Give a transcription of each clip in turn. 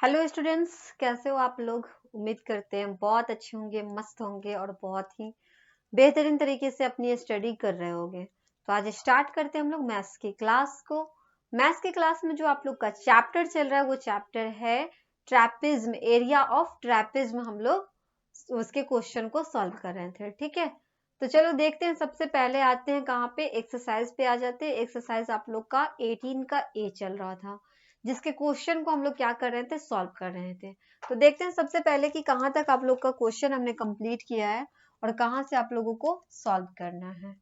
Hello students, कैसे हो आप लोग। उम्मीद करते हैं बहुत अच्छे होंगे, मस्त होंगे और बहुत ही बेहतरीन तरीके से अपनी स्टडी कर रहे होंगे। तो आज स्टार्ट करते हैं हम लोग मैथ्स की क्लास को। मैथ्स की क्लास में जो आप लोग का चैप्टर चल रहा है वो चैप्टर है ट्रैपिज्म, एरिया ऑफ ट्रैपिज्म। हम लोग उसके क्वेश्चन को सॉल्व कर रहे थे, ठीक है। तो चलो देखते हैं। सबसे पहले आते हैं कहाँ पे, एक्सरसाइज पे आ जाते हैं। एक्सरसाइज आप लोग का 18 का ए चल रहा था, जिसके क्वेश्चन को हम लोग क्या कर रहे थे, सॉल्व कर रहे थे। तो देखते हैं सबसे पहले कि कहाँ तक आप लोग का क्वेश्चन हमने कंप्लीट किया है और कहाँ से आप लोगों को सॉल्व करना है,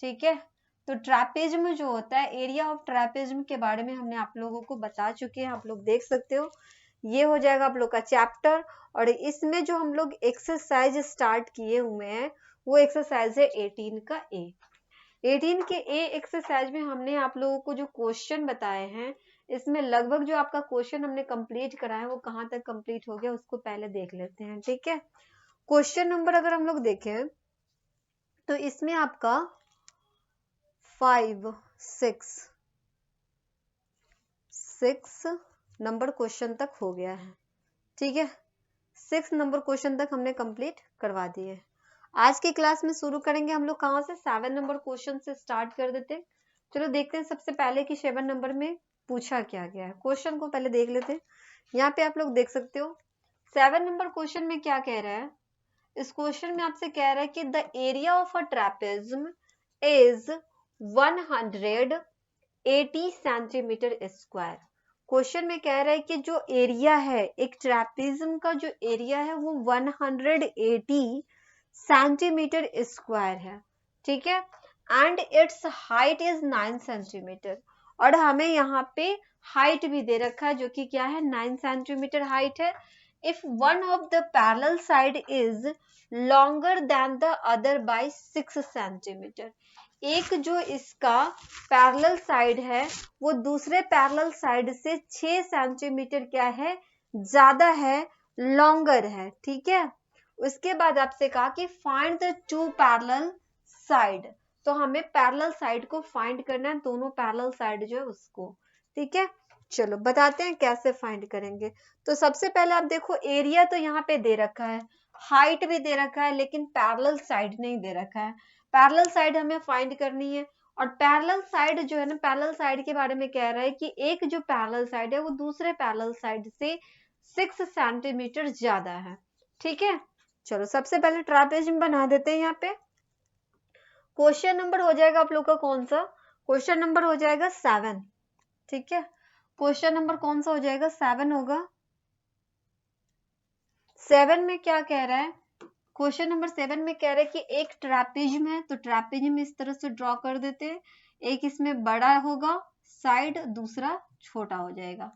ठीक है। तो ट्रैपेज्म जो होता है, एरिया ऑफ ट्रैपेज्म के बारे में हमने आप लोगों को बता चुके हैं। आप लोग देख सकते हो, ये हो जाएगा आप लोग का चैप्टर। और इसमें जो हम लोग एक्सरसाइज स्टार्ट किए हुए हैं वो एक्सरसाइज है 18 का ए। 18 के ए एक्सरसाइज में हमने आप लोगों को जो क्वेश्चन बताए हैं, इसमें लगभग जो आपका क्वेश्चन हमने कंप्लीट करा है वो कहाँ तक कंप्लीट हो गया उसको पहले देख लेते हैं, ठीक है। क्वेश्चन नंबर अगर हम लोग देखें तो इसमें आपका 5, 6 नंबर क्वेश्चन तक हो गया है, ठीक है। 6 नंबर क्वेश्चन तक हमने कंप्लीट करवा दिए। आज की क्लास में शुरू करेंगे हम लोग कहाँ से, 7 नंबर क्वेश्चन से स्टार्ट कर देते हैं। चलो देखते हैं सबसे पहले कि 7 नंबर में पूछा क्या गया है। क्वेश्चन को पहले देख लेते हैं। यहाँ पे आप लोग देख सकते हो 7 नंबर क्वेश्चन में क्या कह रहा है। इस क्वेश्चन में आपसे कह रहा है कि the area of a trapezium is 180 centimetre square. Question में कह रहा है कि जो एरिया है, एक ट्रैपेज्म का जो एरिया है वो 180 सेंटीमीटर स्क्वायर है, ठीक है। And it's height is 9 centimetre. और हमें यहाँ पे हाइट भी दे रखा है जो कि क्या है, 9 सेंटीमीटर हाइट है। If one of the parallel side is longer than the other by 6 centimetre. एक जो इसका पैरेलल साइड है वो दूसरे पैरेलल साइड से 6 सेंटीमीटर क्या है, ज्यादा है, लॉन्गर है, ठीक है। उसके बाद आपसे कहा कि find the two parallel side. तो हमें पैरेलल साइड को फाइंड करना है, दोनों पैरेलल साइड जो है उसको, ठीक है। चलो बताते हैं कैसे फाइंड करेंगे। तो सबसे पहले आप देखो, एरिया तो यहाँ पे दे रखा है, हाइट भी दे रखा है, लेकिन पैरेलल साइड नहीं दे रखा है। पैरेलल साइड हमें फाइंड करनी है। और पैरेलल साइड जो है ना, पैरेलल साइड के बारे में कह रहा है कि एक जो पैरेलल साइड है वो दूसरे पैरेलल साइड से 6 सेंटीमीटर ज्यादा है, ठीक है। चलो सबसे पहले ट्रापेजियम बना देते हैं। यहाँ पे क्वेश्चन नंबर हो जाएगा आप लोग का कौन सा, क्वेश्चन नंबर हो जाएगा 7, ठीक है। क्वेश्चन नंबर कौन सा हो जाएगा, 7 होगा। 7 में क्या कह रहा है, क्वेश्चन नंबर 7 में कह रहा है कि एक ट्रैपेजियम है, तो ट्रैपेजियम इस तरह से ड्रॉ कर देते हैं। एक इसमें बड़ा होगा साइड, दूसरा छोटा हो जाएगा,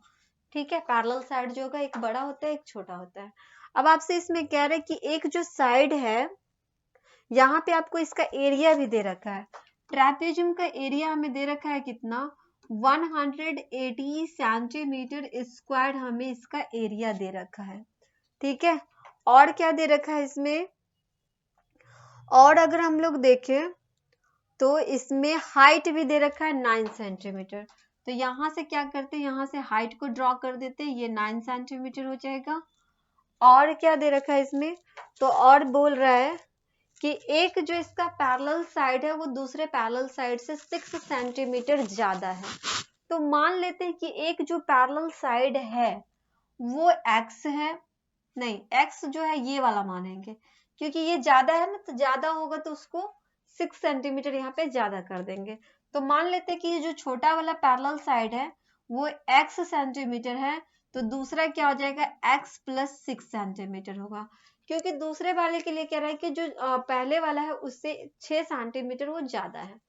ठीक है। पैरेलल साइड जो होगा एक बड़ा होता है एक छोटा होता है। अब आपसे इसमें कह रहे हैं कि एक जो साइड है, यहाँ पे आपको इसका एरिया भी दे रखा है। ट्रैपेजियम का एरिया हमें दे रखा है कितना, 180 सेंटीमीटर स्क्वायर हमें इसका एरिया दे रखा है, ठीक है। और क्या दे रखा है इसमें, और अगर हम लोग देखें तो इसमें हाइट भी दे रखा है 9 सेंटीमीटर। तो यहाँ से क्या करते हैं, यहाँ से हाइट को ड्रॉ कर देते हैं, ये 9 सेंटीमीटर हो जाएगा। और क्या दे रखा है इसमें, तो और बोल रहा है कि एक जो इसका पैरेलल साइड है वो दूसरे पैरेलल साइड से 6 सेंटीमीटर ज्यादा है। तो मान लेते हैं कि एक जो पैरेलल साइड है वो x है, नहीं x जो है ये वाला मानेंगे, क्योंकि ये ज्यादा है ना, तो ज्यादा होगा तो उसको 6 सेंटीमीटर यहाँ पे ज्यादा कर देंगे। तो मान लेते हैं कि ये जो छोटा वाला पैरेलल साइड है वो x सेंटीमीटर है, तो दूसरा क्या हो जाएगा, x प्लस 6 सेंटीमीटर होगा। क्योंकि दूसरे वाले के लिए कह रहा है कि जो पहले वाला है उससे 6 सेंटीमीटर वो ज्यादा है,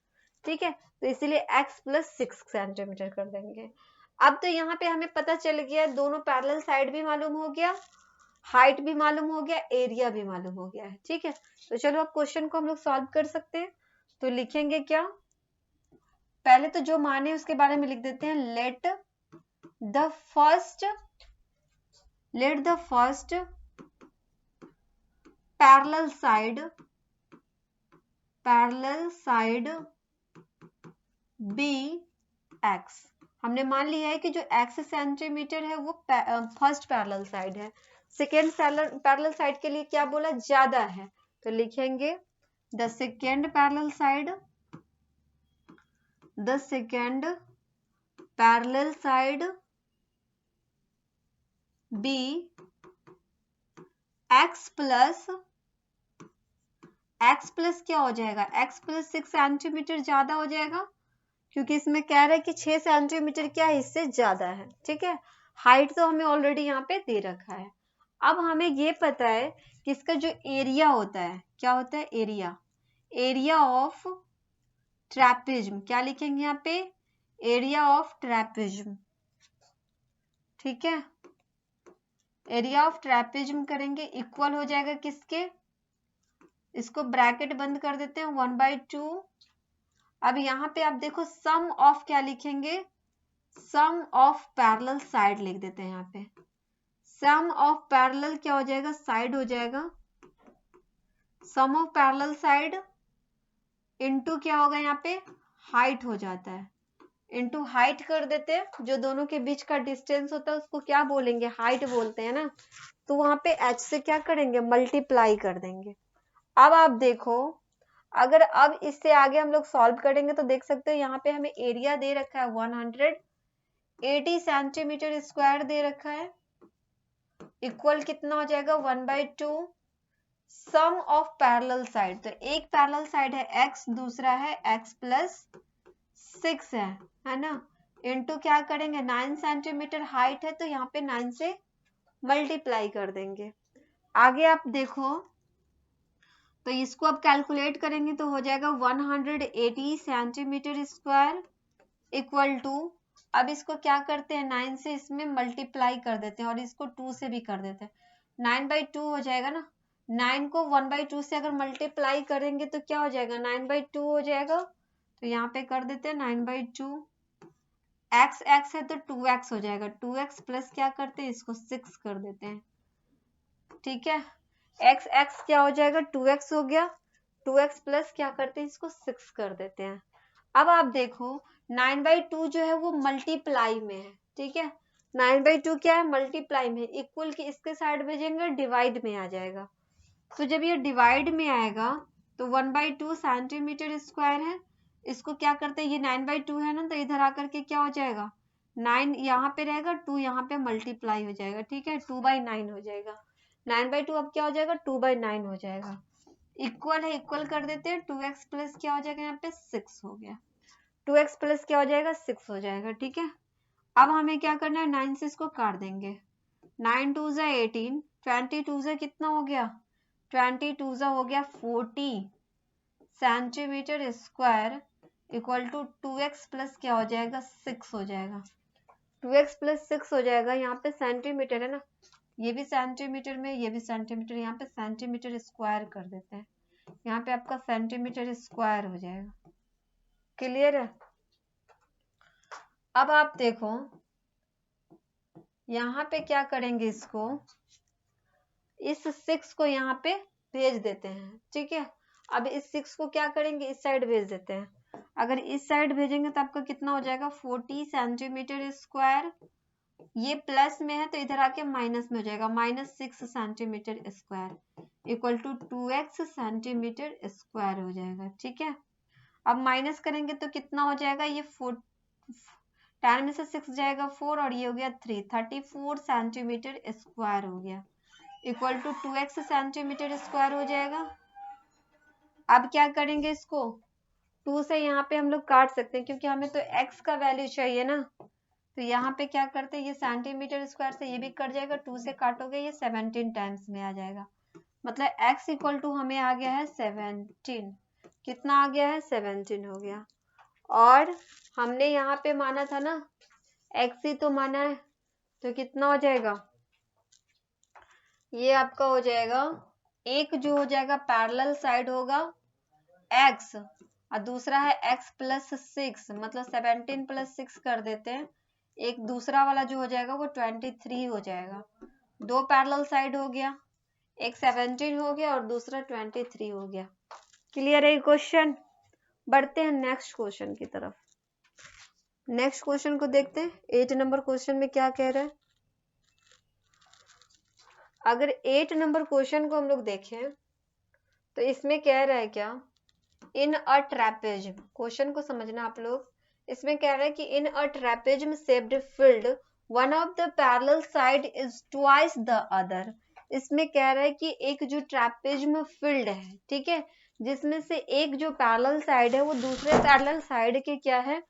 ठीक है। तो इसीलिए x प्लस 6 सेंटीमीटर कर देंगे। अब तो यहाँ पे हमें पता चल गया, दोनों पैरेलल साइड भी मालूम हो गया, हाइट भी मालूम हो गया, एरिया भी मालूम हो गया है, ठीक है। तो चलो अब क्वेश्चन को हम लोग सॉल्व कर सकते हैं। तो लिखेंगे क्या, पहले तो जो माने उसके बारे में लिख देते हैं। Let the first parallel side be x। हमने मान लिया है कि जो x सेंटीमीटर है वो फर्स्ट पैरेलल साइड है, सेकेंड पैरेलल साइड के लिए क्या बोला, ज्यादा है, तो लिखेंगे the second parallel side, the second parallel side be x plus क्या हो जाएगा, x प्लस 6 सेंटीमीटर ज्यादा हो जाएगा, क्योंकि इसमें कह रहा है कि 6 सेंटीमीटर क्या है, इससे ज्यादा है। ठीक है, हाइट तो हमें ऑलरेडी यहाँ पे दे रखा है। अब हमें ये पता है कि इसका जो एरिया होता है, क्या होता है, एरिया ऑफ ट्रैपेजियम, क्या लिखेंगे यहाँ पे, एरिया ऑफ ट्रैपेजियम। ठीक है, एरिया ऑफ ट्रैपेजियम करेंगे, इक्वल हो जाएगा किसके, इसको ब्रैकेट बंद कर देते हैं, 1/2। अब यहाँ पे आप देखो सम ऑफ क्या लिखेंगे, सम ऑफ पैरेलल साइड लिख देते हैं यहाँ पे, सम ऑफ पैरेलल क्या हो जाएगा, साइड हो जाएगा, सम ऑफ पैरेलल साइड इनटू क्या होगा, यहाँ पे हाइट हो जाता है, इनटू हाइट कर देते हैं, जो दोनों के बीच का डिस्टेंस होता है उसको क्या बोलेंगे, हाइट बोलते हैं ना, तो वहां पे h से क्या करेंगे, मल्टीप्लाई कर देंगे। अब आप देखो, अगर अब इससे आगे हम लोग सॉल्व करेंगे तो देख सकते हो यहाँ पे हमें एरिया दे रखा है 180 सेंटीमीटर स्क्वायर दे रखा है, इक्वल कितना हो जाएगा, 1/2 सम ऑफ पैरेलल साइड, तो एक पैरेलल साइड है x, दूसरा है x प्लस 6 है ना, इनटू क्या करेंगे, 9 सेंटीमीटर हाइट है तो यहाँ पे 9 से मल्टीप्लाई कर देंगे। आगे आप देखो तो इसको अब कैलकुलेट करेंगे तो हो जाएगा 180 सेंटीमीटर स्क्वायर इक्वल टू, अब इसको क्या करते हैं, 9 से इसमें मल्टीप्लाई कर देते हैं और इसको 2 से भी कर देते हैं, 9/2 हो जाएगा ना, 9 को 1/2 से अगर मल्टीप्लाई करेंगे तो क्या हो जाएगा, 9/2 हो जाएगा, तो यहाँ पे कर देते हैं 9/2, x है तो 2x हो जाएगा, 2x प्लस क्या करते हैं, इसको 6 कर देते हैं। ठीक है, x क्या हो जाएगा, 2x हो गया, 2x प्लस क्या करते हैं, इसको 6 कर देते हैं। अब आप देखो 9/2 जो है वो मल्टीप्लाई में है, ठीक है, 9/2 क्या है, मल्टीप्लाई में, इक्वल की इसके साइड भेजेंगे डिवाइड में आ जाएगा, तो जब ये डिवाइड में आएगा तो 1/2 सेंटीमीटर स्क्वायर है, इसको क्या करते हैं, ये 9/2 है ना, तो इधर आकर के क्या हो जाएगा, 9 यहाँ पे रहेगा, 2 यहाँ पे मल्टीप्लाई हो जाएगा, ठीक है, 2/9 हो जाएगा, 9/2 अब क्या हो जाएगा, 2/9 हो जाएगा, इक्वल है, इक्वल कर देते हैं, 2x प्लस क्या हो जाएगा, यहाँ पे 6 हो गया, 2x प्लस क्या हो जाएगा, 6 हो जाएगा। ठीक है, अब हमें क्या करना है, 9 से इसको काट देंगे, 9 2 ज़ा 18, 22 ज़ा कितना हो गया, 22 ज़ा हो गया 40 centimetre square equal to 2x plus क्या हो जाएगा, 6 हो जाएगा, 2x प्लस 6 हो जाएगा, यहाँ पे सेंटीमीटर है ना, ये भी सेंटीमीटर में, ये भी सेंटीमीटर, यहाँ पे सेंटीमीटर स्क्वायर कर देते हैं, यहाँ पे आपका सेंटीमीटर स्क्वायर हो जाएगा। क्लियर है, अब आप देखो यहाँ पे क्या करेंगे, इसको इस 6 को यहाँ पे भेज देते हैं। ठीक है, अब इस 6 को क्या करेंगे, इस साइड भेज देते हैं, अगर इस साइड भेजेंगे तो आपका कितना हो जाएगा, 40 सेंटीमीटर स्क्वायर, ये प्लस में है तो इधर आके माइनस में हो जाएगा, -6 centimetre square equal to 2x centimetre square हो जाएगा। ठीक है, अब माइनस करेंगे तो कितना हो जाएगा, ये 10 में से 6 जाएगा 4 और ये हो गया 3, 34 सेंटीमीटर स्क्वायर हो गया, equal to 2x centimetre square हो जाएगा। अब क्या करेंगे, इसको 2 से यहाँ पे हम लोग काट सकते हैं क्योंकि हमें तो x का वैल्यू चाहिए ना, तो यहाँ पे क्या करते हैं, ये सेंटीमीटर स्क्वायर से ये भी कट जाएगा, 2 से काटोगे ये 17 टाइम्स में आ जाएगा, मतलब x इक्वल टू हमें आ गया है 17, कितना आ गया है, 17 हो गया, और हमने यहाँ पे माना था ना, x ही तो माना है, तो कितना हो जाएगा, ये आपका हो जाएगा, एक जो हो जाएगा पैरेलल साइड होगा x और दूसरा है x प्लस 6, मतलब 17 प्लस 6 कर देते हैं, एक दूसरा वाला जो हो जाएगा वो 23 हो जाएगा, दो पैरेलल साइड हो गया, एक 17 हो गया और दूसरा 23 हो गया। क्लियर है क्वेश्चन, बढ़ते हैं नेक्स्ट क्वेश्चन की तरफ। नेक्स्ट क्वेश्चन को देखते हैं। 8 नंबर क्वेश्चन में क्या कह रहा है। अगर 8 नंबर क्वेश्चन को हम लोग देखें तो इसमें कह रहा है क्या, इन अ ट्रैपेजियम, क्वेश्चन को समझना आप लोग। इसमें कह रहा है कि in a trapezium shaped field one of the parallel side is twice the other. इसमें कह रहा है कि एक जो ट्रैपेजियम फील्ड है, ठीक है, जिसमें से एक जो पैरेलल साइड है वो दूसरे पैरेलल साइड के क्या है,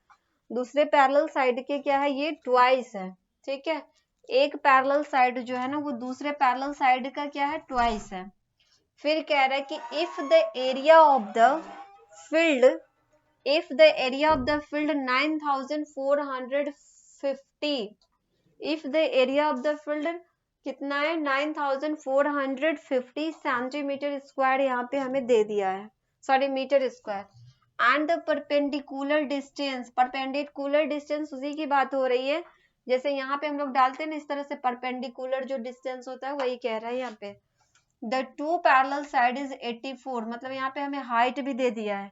दूसरे पैरेलल साइड के क्या है, ये ट्वाइस है, ठीक है। एक पैरेलल साइड जो है ना वो दूसरे पैरेलल साइड का क्या है, ट्वाइस है। फिर कह रहा है कि if the area of the field, if the area of the field 9450, if the area of the field कितना है, 9450 सेंटीमीटर स्क्वायर यहाँ पे हमें दे दिया है, sorry metre square. And the perpendicular distance, perpendicular distance उसी की बात हो रही है, जैसे यहाँ पे हम लोग डालते हैं ना इस तरह से परपेंडिकुलर जो डिस्टेंस होता है वही कह रहा है यहाँ पे। The two parallel side is 84, मतलब यहाँ पे हमें हाइट भी दे दिया है।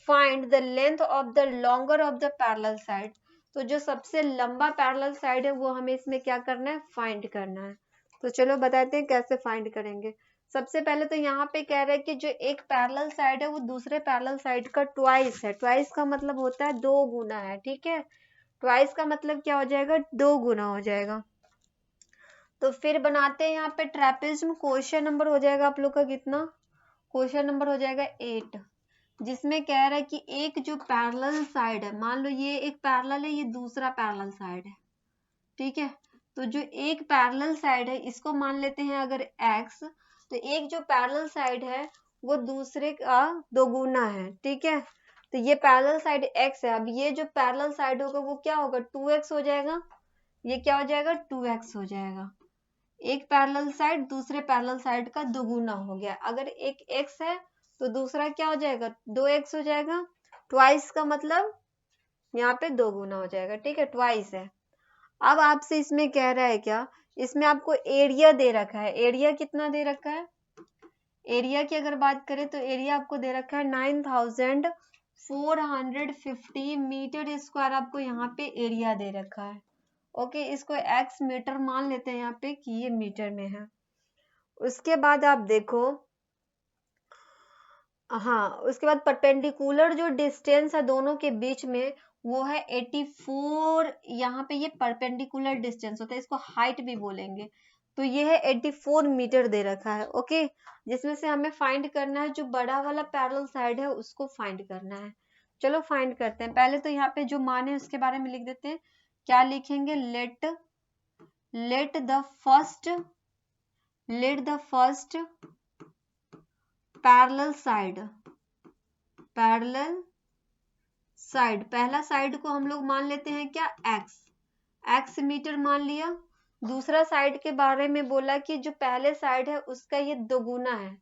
Find the length of the longer of the parallel side, तो जो सबसे लंबा पैरेलल साइड है वो हमें इसमें क्या करना है, फाइंड करना है। तो चलो बताते हैं कैसे फाइंड करेंगे। सबसे पहले तो यहाँ पे कह रहा है कि जो एक पैरेलल साइड है वो दूसरे पैरेलल साइड का ट्वाइस है। ट्वाइस का मतलब होता है 2 गुना है, ठीक है। ट्वाइस का मतलब क्या हो जाएगा, 2 गुना हो जाएगा। तो फिर बनाते हैं यहाँ पे ट्रेपेजियम। क्वेश्चन नंबर हो जाएगा आप लोग का कितना, क्वेश्चन नंबर हो जाएगा 8, जिसमें कह रहा है कि एक जो पैरेलल साइड है, मान लो ये एक पैरेलल है, ये दूसरा पैरेलल साइड है, ठीक है। तो जो एक पैरेलल साइड है इसको मान लेते हैं अगर x, तो एक जो पैरेलल साइड है वो दूसरे का 2 गुना है, ठीक है। तो ये पैरेलल साइड x है, अब ये जो पैरेलल साइड होगा वो क्या होगा, 2x हो जाएगा। ये क्या हो जाएगा, 2x हो जाएगा। एक पैरेलल साइड दूसरे पैरेलल साइड का 2 गुना हो गया। अगर एक x है तो दूसरा क्या हो जाएगा, 2x हो जाएगा। ट्वाइस का मतलब यहाँ पे 2 गुना हो जाएगा, ठीक है, ट्वाइस है। अब आपसे इसमें कह रहा है क्या, इसमें आपको एरिया दे रखा है। एरिया कितना दे रखा है, एरिया की अगर बात करें तो एरिया आपको दे रखा है 9450 मीटर स्क्वायर, आपको यहाँ पे एरिया दे रखा है। ओके, इसको x मीटर मान लेते हैं यहाँ पे कि ये मीटर में है। उसके बाद आप देखो, हाँ, उसके बाद परपेंडिकुलर जो डिस्टेंस है दोनों के बीच में वो है 84। यहाँ पे ये परपेंडिकुलर डिस्टेंस होता है, इसको हाइट भी बोलेंगे। तो ये है 84 मीटर दे रखा है, ओके। जिसमें से हमें फाइंड करना है जो बड़ा वाला पैरेलल साइड है उसको फाइंड करना है। चलो फाइंड करते हैं। पहले तो यहाँ पे जो मान है उसके बारे में लिख देते हैं। क्या लिखेंगे, late the first parallel side, पहला साइड को हम लोग मान लेते हैं क्या, x मीटर मान लिया। दूसरा साइड के बारे में बोला कि जो पहले साइड है उसका ये 2 गुना है,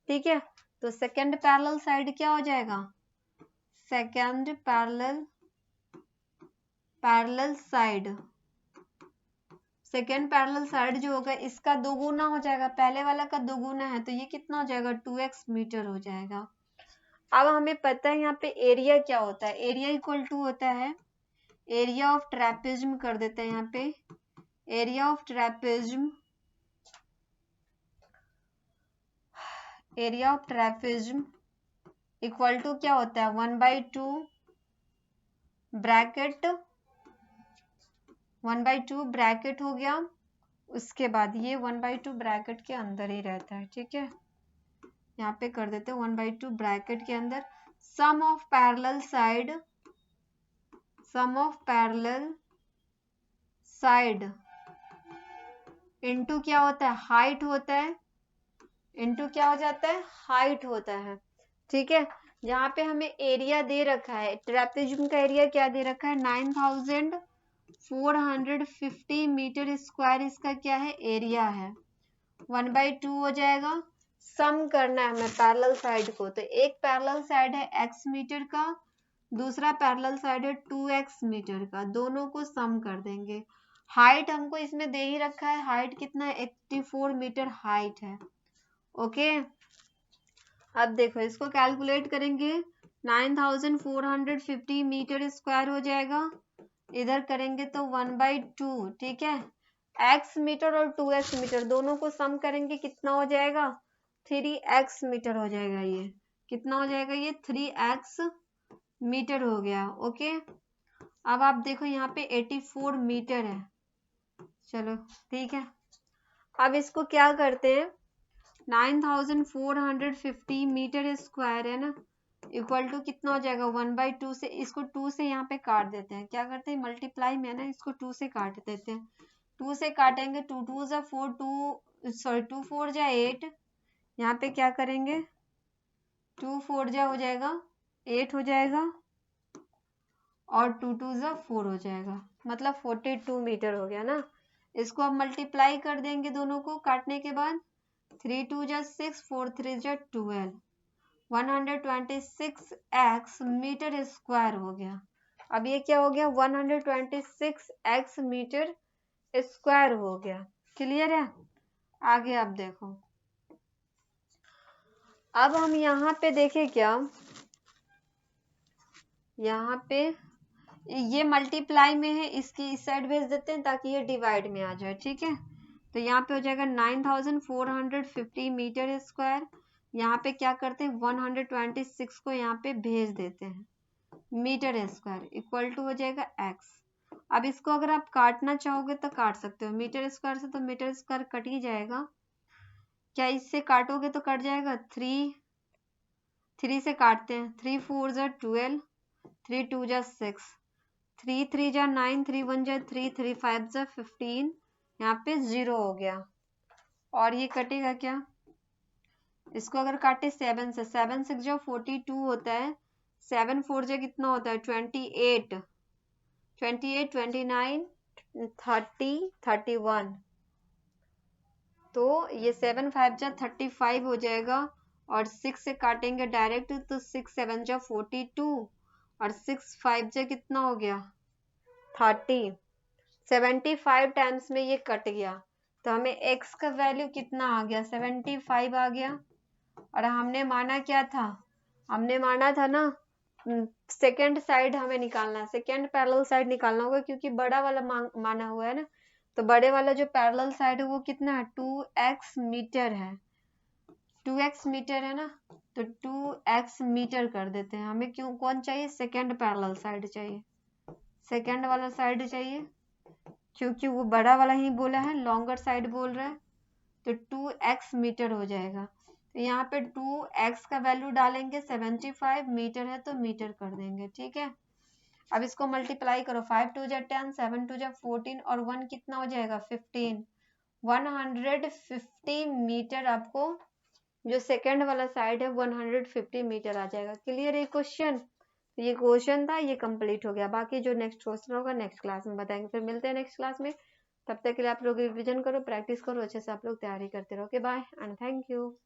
ठीक है। तो सेकंड पैरेलल साइड क्या हो जाएगा, सेकंड पैरेलल साइड जो होगा इसका 2 गुना हो जाएगा, पहले वाला का 2 गुना है, तो ये कितना हो जाएगा, 2x मीटर हो जाएगा। अब हमें पता है यहाँ पे एरिया क्या होता है, एरिया इक्वल टू होता है एरिया ऑफ ट्रेपेजियम, कर देते हैं यहाँ पे area of trapezium equal to क्या होता है, 1/2 ब्रैकेट हो गया। उसके बाद ये 1/2 ब्रैकेट के अंदर ही रहता है, ठीक है। यहाँ पे कर देते हैं 1/2 ब्रैकेट के अंदर सम ऑफ पैरेलल साइड इनटू क्या होता है, हाइट होता है, इनटू क्या हो जाता है, हाइट होता है, ठीक है। यहाँ पे हमें एरिया दे रखा है, ट्रेपेजियम का एरिया क्या दे रखा है, 9450 मीटर स्क्वायर इसका क्या है, एरिया है। 1/2 हो जाएगा। सम करना है हमें पैरेलल साइड को, तो एक पैरेलल साइड है x मीटर का, दूसरा पैरेलल साइड है 2x मीटर का, दोनों को सम कर देंगे। हाइट हमको इसमें दे ही रखा है, हाइट कितना है, 84 मीटर हाइट है, ओके। अब देखो इसको कैलकुलेट करेंगे, 9450 मीटर स्क्वायर हो जाएगा इधर करेंगे तो 1/2, ठीक है। x मीटर और 2x मीटर दोनों को सम करेंगे, कितना हो जाएगा? 3x मीटर हो जाएगा। ये कितना हो जाएगा? ये 3x मीटर हो गया। ओके, अब आप देखो यहाँ पे 84 मीटर है। चलो ठीक है, अब इसको क्या करते हैं, 9450 मीटर स्क्वायर है ना, इक्वल टू कितना हो जाएगा? 1/2 से, इसको 2 से यहाँ पे काट देते हैं। क्या करते हैं? मल्टीप्लाई में है ना, इसको 2 से काट देते हैं। 2 से काटेंगे, 2 2 जा 4, 2 4 जा 8, यहाँ पे क्या करेंगे? 2 4 जा हो जाएगा 8 हो जाएगा, और 2 2 जा 4 हो जाएगा, मतलब 42 मीटर हो गया ना। इसको अब मल्टीप्लाई कर देंगे दोनों को काटने के बाद। 3 2 जा 6, 4 3 जा 12, 126x मीटर स्क्वायर हो गया। अब ये क्या हो गया? 126x मीटर स्क्वायर हो गया। क्लियर है? आगे आप देखो, अब हम यहाँ पे देखें क्या, यहाँ पे ये मल्टीप्लाई में है, इसकी इस साइड भेज देते हैं ताकि ये डिवाइड में आ जाए, ठीक है। तो यहाँ पे हो जाएगा 9450 मीटर स्क्वायर। यहाँ पे क्या करते हैं? 126 को यहाँ पे भेज देते हैं मीटर स्क्वायर, इक्वल टू हो जाएगा x। अब इसको अगर आप काटना चाहोगे तो काट सकते हो, मीटर स्क्वायर से तो मीटर स्क्वायर कट ही जाएगा। क्या इससे काटोगे तो कट जाएगा? 3 से काटते हैं, 3 4 जा 12, 3 2 जा 6, 3 3 जा 9, 3 1 जा 3, 3 5 जा 15, यहाँ पे 0 हो गया। और ये कटेगा क्या? इसको अगर काटे 7 से, 7 6 जा 42 होता है, 7 4 जा कितना होता है? 28, 28 29 30 31, तो ये 7 5 जा 35 हो जाएगा। और 6 से काटेंगे डायरेक्ट तो 6 7 जा 42, और 6 5 जा कितना हो गया? 30, 75 टाइम्स में ये कट गया, तो हमें x का वैल्यू कितना आ गया? 75 आ गया। और हमने माना क्या था? हमने माना था ना, सेकेंड साइड हमें निकालना है, सेकेंड पैरेलल साइड निकालना होगा, क्योंकि बड़ा वाला माना हुआ है ना, तो बड़े वाला जो पैरेलल साइड है वो कितना है? 2x मीटर है, 2x मीटर है ना, तो 2x मीटर कर देते हैं। हमें क्यों, कौन चाहिए? सेकेंड पैरेलल साइड चाहिए, सेकेंड वाला साइड चाहिए, क्योंकि वो बड़ा वाला ही बोला है, लॉन्गर साइड बोल रहा है, तो 2x मीटर हो जाएगा। तो यहाँ पे 2x का वैल्यू डालेंगे, 75 मीटर है तो मीटर कर देंगे, ठीक है। अब इसको मल्टीप्लाई करो, 5 2 जा 10, 7 2 जा 14, और 1 कितना हो जाएगा? 15, 150 मीटर आपको जो सेकेंड वाला साइड है 150 मीटर आ जाएगा। क्लियर है क्वेश्चन? ये क्वेश्चन था, ये कंप्लीट हो गया। बाकी जो नेक्स्ट क्वेश्चन होगा नेक्स्ट क्लास में बताएंगे। फिर मिलते हैं नेक्स्ट क्लास में, तब तक के लिए आप लोग रिविजन करो, प्रैक्टिस करो, अच्छे से आप लोग तैयारी करते रहो। Okay bye and thank you.